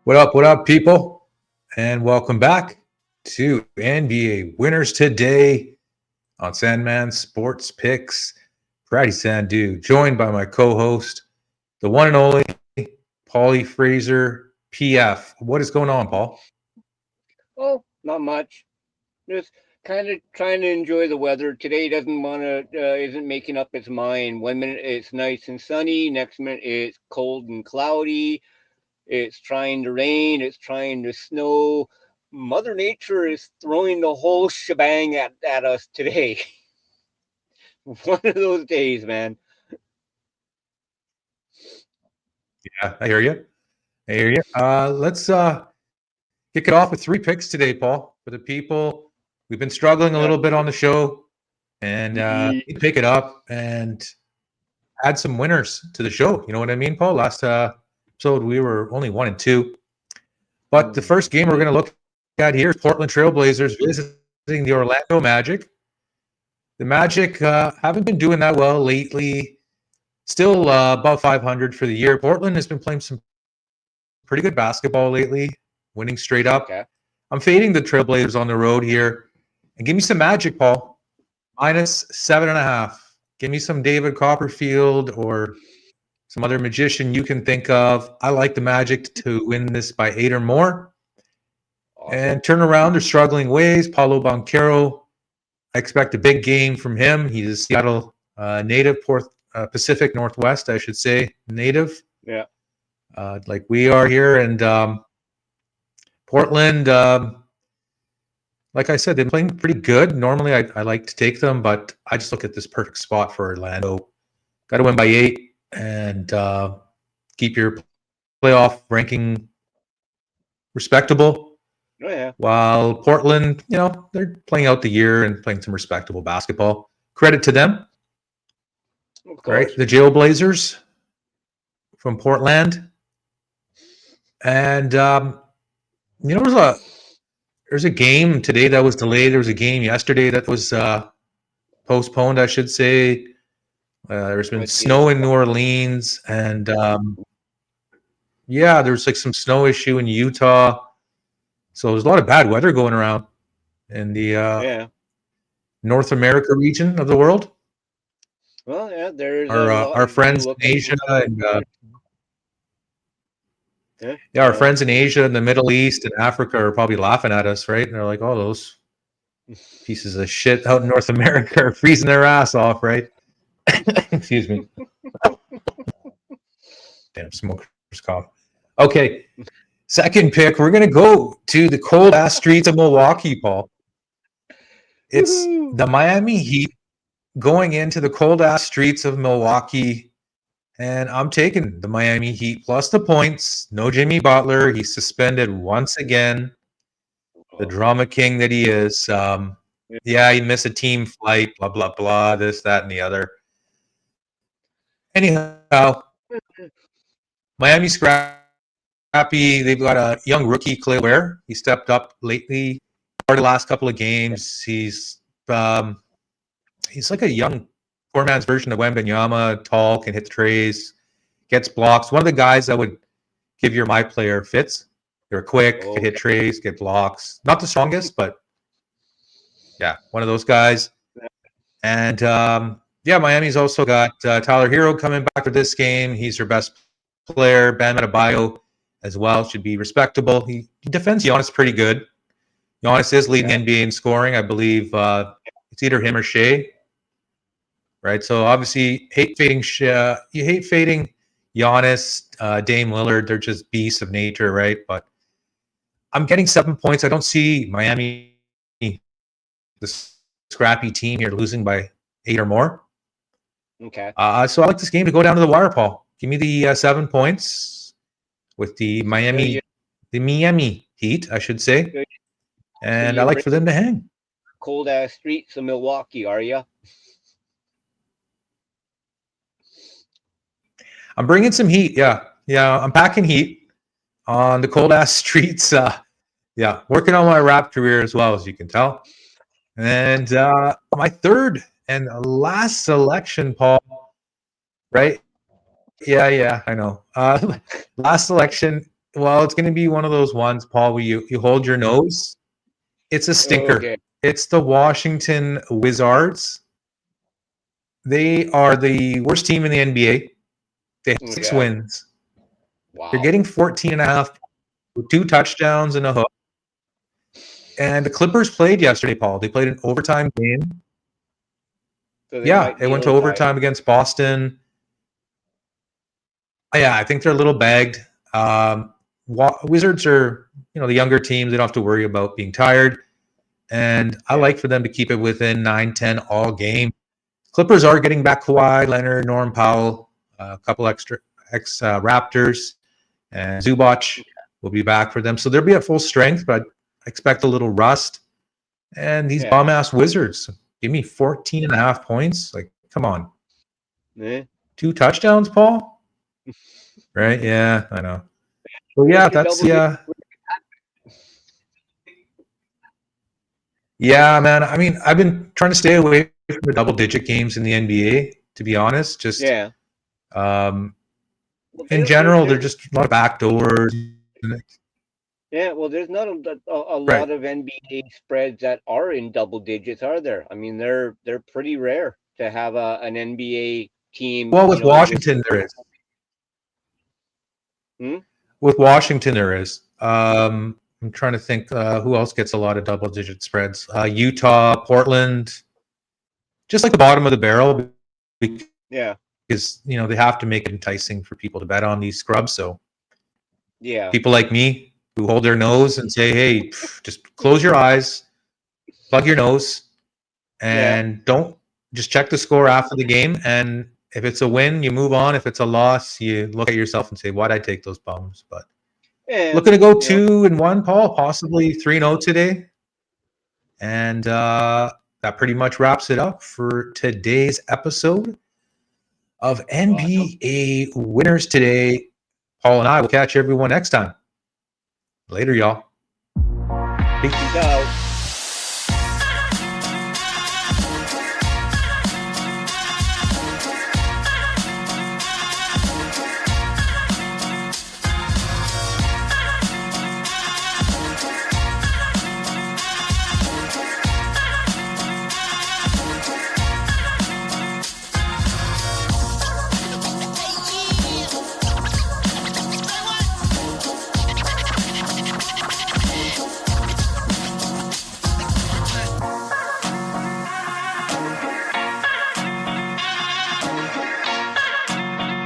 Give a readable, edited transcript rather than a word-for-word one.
What up, people? And welcome back to NBA Winners Today on Sandman Sports Picks. Pratty Sandhu, joined by my co-host, the one and only Paulie Fraser, PF. What is going on, Paul? Oh, not much. Just kind of trying to enjoy the weather. Today doesn't want to, isn't making up its mind. One minute it's nice and sunny, next minute it's cold and cloudy. It's trying to rain, it's trying to snow. Mother Nature is throwing the whole shebang at us today. One of those days, man. Yeah, I hear you. I hear you. Let's kick it off with three picks today, Paul. For the people, we've been struggling a Yeah. little bit on the show, and we pick it up and add some winners to the show. You know what I mean, Paul? Last episode we were only 1-2, but the first game we're going to look at here is Portland Trailblazers visiting the Orlando Magic. The Magic haven't been doing that well lately. Still above 500 for the year. Portland has been playing some pretty good basketball lately, winning straight up. Okay. I'm fading the Trailblazers on the road here. And give me some Magic, Paul. -7.5. Give me some David Copperfield or some other magician you can think of. I like the Magic to win this by 8 or more Awesome. and turn around their struggling ways. Paulo Banchero, I expect a big game from him. He's a Seattle native, Pacific Northwest, I should say, native, Yeah. like we are here. And Portland, like I said, they're playing pretty good. Normally, I like to take them, but I just look at this perfect spot for Orlando. Got to win by 8 and keep your playoff ranking respectable. Oh, yeah. While Portland, they're playing out the year and playing some respectable basketball. Credit to them, Of right? course. The Jailblazers from Portland. And, there's a game today that was delayed. There was a game yesterday that was postponed, I should say. There's been snow in New Orleans, and there's like some snow issue in Utah. So there's a lot of bad weather going around in the North America region of the world. Well, yeah, there's a lot Our of people friends in looking Asia forward and to it. Yeah. our friends in Asia and the Middle East and Africa are probably laughing at us, right? And they're like, "Oh, those pieces of shit out in North America are freezing their ass off, right?" Excuse me. Damn, smoker's cough. Okay, second pick. We're gonna go to the cold ass streets of Milwaukee, Paul. It's the Miami Heat going into the cold ass streets of Milwaukee, and I'm taking the Miami Heat plus the points. No Jimmy Butler. He's suspended once again. The drama king that he is. He missed a team flight, blah, blah, blah, this, that, and the other. Anyhow, Miami scrappy. They've got a young rookie, Clay Ware. He stepped up lately. Started the last couple of games. He's like a young poor man's version of Wembanyama. Tall, can hit the trays, gets blocks. One of the guys that would give your my player fits. They're quick, can hit trays, get blocks. Not the strongest, but yeah, one of those guys. And Miami's also got Tyler Hero coming back for this game. He's their best player. Bam Adebayo as well should be respectable. He defends Giannis pretty good. Giannis is leading NBA in scoring. I believe it's either him or Shea. Right, so obviously you hate fading Giannis, Dame Lillard. They're just beasts of nature, right? But I'm getting 7 points. I don't see Miami, the scrappy team here, losing by 8 or more. Okay. So I like this game to go down to the wire, Paul. Give me the 7 points with the Miami Heat, I should say. And I like for them to hang. Cold ass streets of Milwaukee, are you? I'm bringing some heat. Yeah, I'm packing heat on the cold ass streets. Working on my rap career as well, as you can tell. And my third and last selection, Paul. Right? Yeah, I know. Last selection. Well, it's going to be one of those ones, Paul, where you hold your nose. It's a stinker. Okay. It's the Washington Wizards. They are the worst team in the NBA. They have 6 Yeah. wins. Wow. They're getting 14.5 with 2 touchdowns and a hook. And the Clippers played yesterday, Paul. They played an overtime game. So they Yeah, might be it a went to little overtime against Boston. Yeah, I think they're a little bagged. Wizards are, the younger teams. They don't have to worry about being tired. And I like for them to keep it within 9-10 all game. Clippers are getting back Kawhi Leonard, Norm Powell, a couple extra Raptors, and Zubac will be back for them. So they'll be at full strength, but I expect a little rust. And these bum-ass Wizards, give me 14.5 points. Like, come on. 2 touchdowns, Paul? Right? Yeah, I know. So yeah, that's yeah, man. I mean, I've been trying to stay away from the double-digit games in the NBA, to be honest. Just in general, they're just a lot of backdoors. Yeah, well, there's not a lot of NBA spreads that are in double digits, are there? I mean, they're pretty rare to have an NBA team. Well, with Washington, there is. With Washington, there is. I'm trying to think who else gets a lot of double-digit spreads. Utah, Portland, just like the bottom of the barrel. Because they have to make it enticing for people to bet on these scrubs. So people like me who hold their nose and say, "Hey, just close your eyes, plug your nose, and don't just check the score after the game. And if it's a win, you move on. If it's a loss, you look at yourself and say, why'd I take those bums?" But looking to go 2-1, Paul, possibly 3-0 today. And that pretty much wraps it up for today's episode of NBA Winners Today. Paul and I will catch everyone next time. Later, y'all. Peace out.